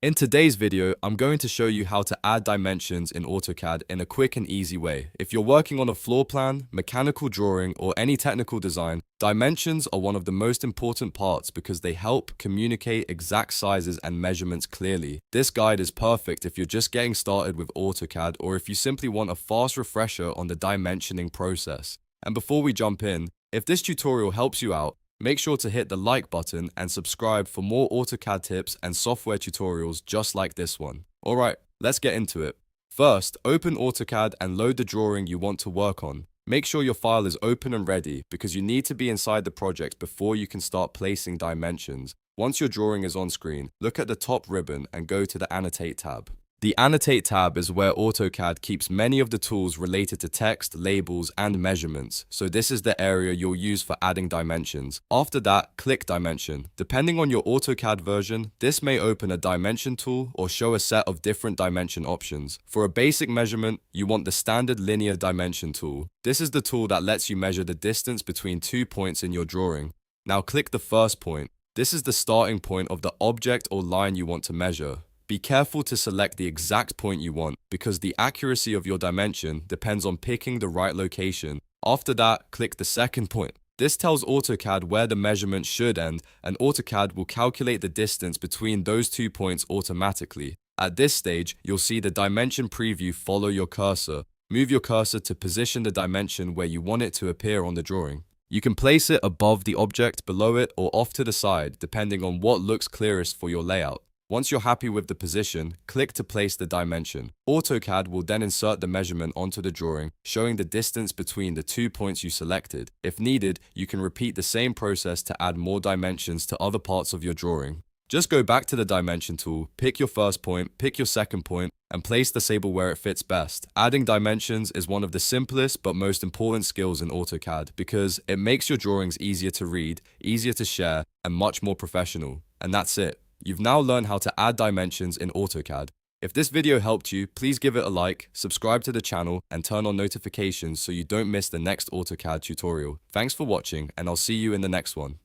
In today's video, I'm going to show you how to add dimensions in AutoCAD in a quick and easy way. If you're working on a floor plan, mechanical drawing, or any technical design, dimensions are one of the most important parts because they help communicate exact sizes and measurements clearly. This guide is perfect if you're just getting started with AutoCAD or if you simply want a fast refresher on the dimensioning process. And before we jump in, if this tutorial helps you out, make sure to hit the like button and subscribe for more AutoCAD tips and software tutorials just like this one. Alright, let's get into it. First, open AutoCAD and load the drawing you want to work on. Make sure your file is open and ready because you need to be inside the project before you can start placing dimensions. Once your drawing is on screen, look at the top ribbon and go to the Annotate tab. The Annotate tab is where AutoCAD keeps many of the tools related to text, labels, and measurements, so this is the area you'll use for adding dimensions. After that, click Dimension. Depending on your AutoCAD version, this may open a dimension tool or show a set of different dimension options. For a basic measurement, you want the standard linear dimension tool. This is the tool that lets you measure the distance between 2 points in your drawing. Now click the first point. This is the starting point of the object or line you want to measure. Be careful to select the exact point you want because the accuracy of your dimension depends on picking the right location. After that, click the second point. This tells AutoCAD where the measurement should end, and AutoCAD will calculate the distance between those 2 points automatically. At this stage, you'll see the dimension preview follow your cursor. Move your cursor to position the dimension where you want it to appear on the drawing. You can place it above the object, below it, or off to the side, depending on what looks clearest for your layout. Once you're happy with the position, click to place the dimension. AutoCAD will then insert the measurement onto the drawing, showing the distance between the 2 points you selected. If needed, you can repeat the same process to add more dimensions to other parts of your drawing. Just go back to the dimension tool, pick your first point, pick your second point, and place the sable where it fits best. Adding dimensions is one of the simplest but most important skills in AutoCAD because it makes your drawings easier to read, easier to share, and much more professional. And that's it. You've now learned how to add dimensions in AutoCAD. If this video helped you, please give it a like, subscribe to the channel, and turn on notifications so you don't miss the next AutoCAD tutorial. Thanks for watching, and I'll see you in the next one.